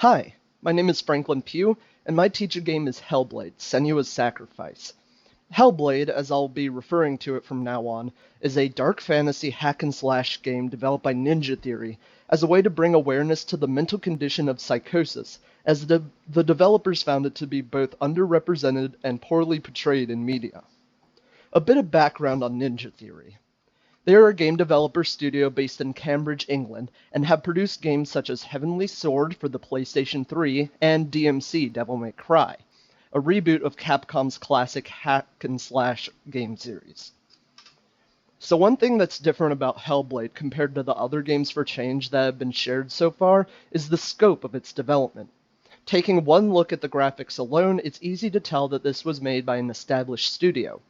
Hi, my name is Franklin Pugh, and my teacher game is Hellblade, Senua's Sacrifice. Hellblade, as I'll be referring to it from now on, is a dark fantasy hack-and-slash game developed by Ninja Theory as a way to bring awareness to the mental condition of psychosis, as the developers found it to be both underrepresented and poorly portrayed in media. A bit of background on Ninja Theory. They are a game developer studio based in Cambridge, England, and have produced games such as Heavenly Sword for the PlayStation 3 and DMC Devil May Cry, a reboot of Capcom's classic hack-and-slash game series. So one thing that's different about Hellblade compared to the other games for change that have been shared so far is the scope of its development. Taking one look at the graphics alone, it's easy to tell that this was made by an established studio.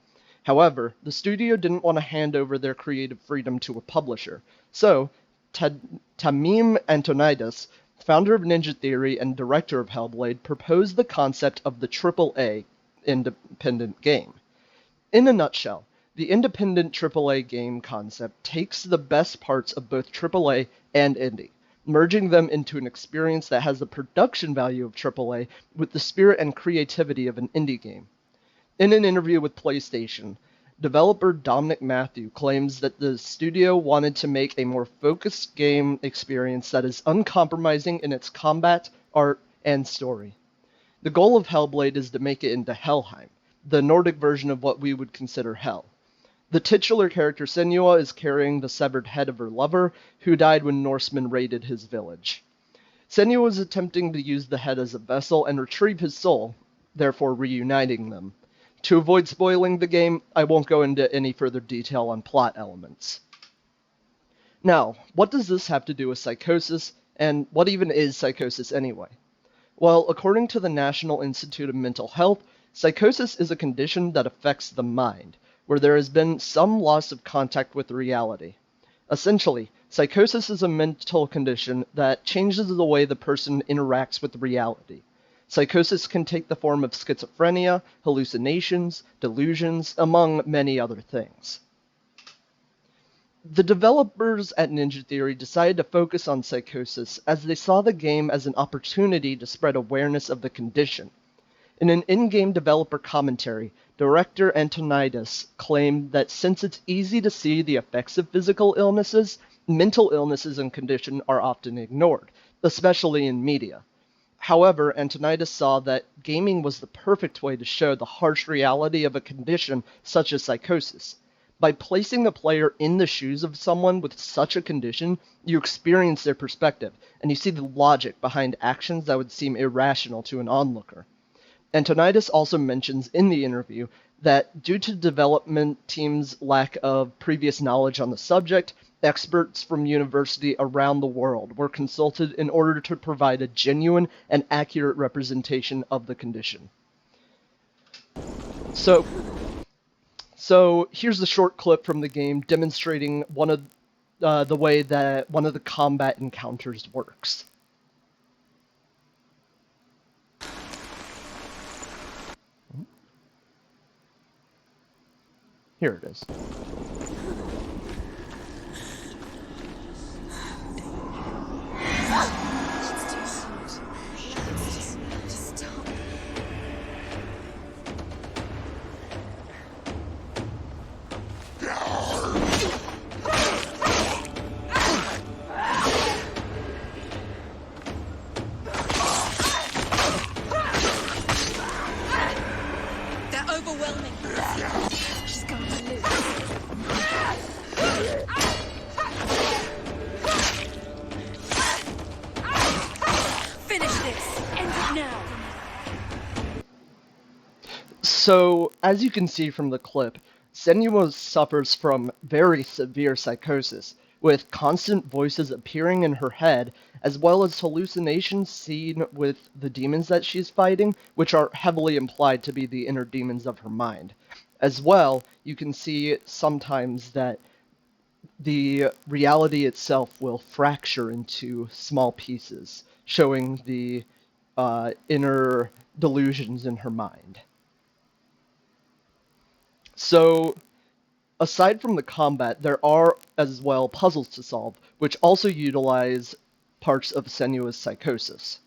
However, the studio didn't want to hand over their creative freedom to a publisher, so Tamim Antonidis, founder of Ninja Theory and director of Hellblade, proposed the concept of the AAA independent game. In a nutshell, the independent AAA game concept takes the best parts of both AAA and indie, merging them into an experience that has the production value of AAA with the spirit and creativity of an indie game. In an interview with PlayStation, developer Dominic Matthew claims that the studio wanted to make a more focused game experience that is uncompromising in its combat, art, and story. The goal of Hellblade is to make it into Helheim, the Nordic version of what we would consider Hell. The titular character Senua is carrying the severed head of her lover, who died when Norsemen raided his village. Senua is attempting to use the head as a vessel and retrieve his soul, therefore reuniting them. To avoid spoiling the game, I won't go into any further detail on plot elements. Now, what does this have to do with psychosis, and what even is psychosis anyway? Well, according to the National Institute of Mental Health, psychosis is a condition that affects the mind, where there has been some loss of contact with reality. Essentially, psychosis is a mental condition that changes the way the person interacts with reality. Psychosis can take the form of schizophrenia, hallucinations, delusions, among many other things. The developers at Ninja Theory decided to focus on psychosis as they saw the game as an opportunity to spread awareness of the condition. In an in-game developer commentary, director Antonidas claimed that since it's easy to see the effects of physical illnesses, mental illnesses and condition are often ignored, especially in media. However, Antonidas saw that gaming was the perfect way to show the harsh reality of a condition such as psychosis. By placing the player in the shoes of someone with such a condition, you experience their perspective, and you see the logic behind actions that would seem irrational to an onlooker. Antonidas also mentions in the interview that due to development team's lack of previous knowledge on the subject, experts from university around the world were consulted in order to provide a genuine and accurate representation of the condition. So here's the short clip from the game demonstrating one of the way that one of the combat encounters works. Here it is. They're overwhelming. She's going to lose. Finish this. End it now. So, as you can see from the clip, Senua suffers from very severe psychosis, with constant voices appearing in her head, as well as hallucinations seen with the demons that she's fighting, which are heavily implied to be the inner demons of her mind. As well, you can see sometimes that the reality itself will fracture into small pieces, showing the inner delusions in her mind. So, aside from the combat, there are as well puzzles to solve, which also utilize parts of Senua's psychosis.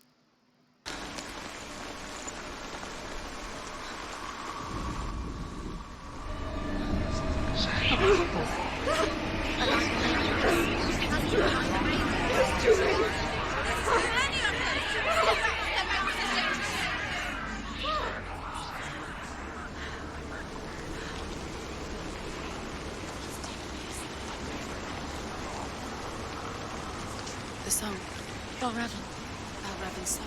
the song. Valravan's song.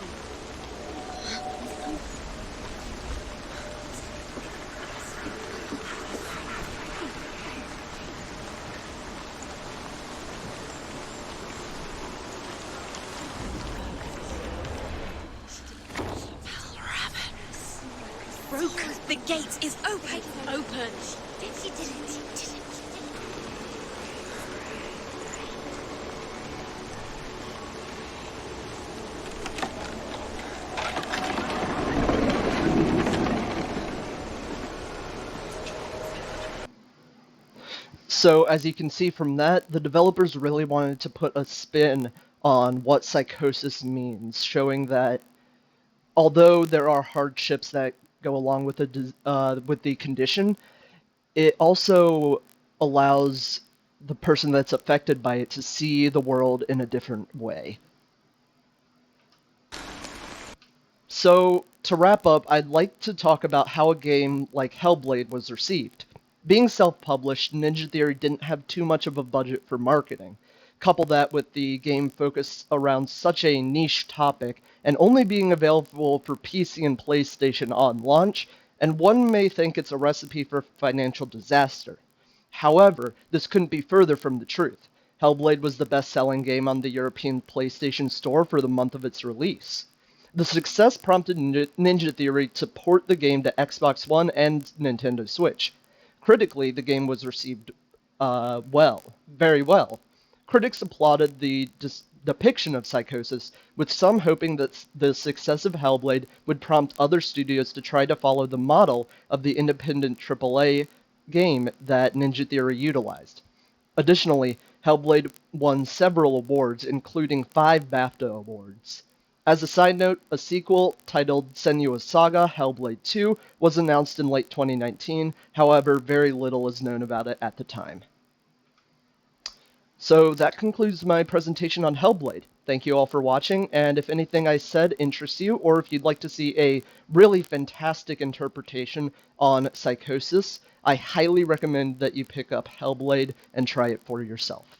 Broken. The gate is open. Open. She did it. So as you can see from that, the developers really wanted to put a spin on what psychosis means, showing that although there are hardships that go along with the condition, it also allows the person that's affected by it to see the world in a different way. So, to wrap up, I'd like to talk about how a game like Hellblade was received. Being self-published, Ninja Theory didn't have too much of a budget for marketing. Couple that with the game focused around such a niche topic, and only being available for PC and PlayStation on launch, and one may think it's a recipe for financial disaster. However, this couldn't be further from the truth. Hellblade was the best-selling game on the European PlayStation Store for the month of its release. The success prompted Ninja Theory to port the game to Xbox One and Nintendo Switch. Critically, the game was received very well. Critics applauded the depiction of psychosis, with some hoping that the success of Hellblade would prompt other studios to try to follow the model of the independent AAA game that Ninja Theory utilized. Additionally, Hellblade won several awards, including 5 BAFTA awards. As a side note, a sequel titled Senua's Saga: Hellblade 2 was announced in late 2019, however, very little is known about it at the time. So that concludes my presentation on Hellblade. Thank you all for watching, and if anything I said interests you, or if you'd like to see a really fantastic interpretation on psychosis, I highly recommend that you pick up Hellblade and try it for yourself.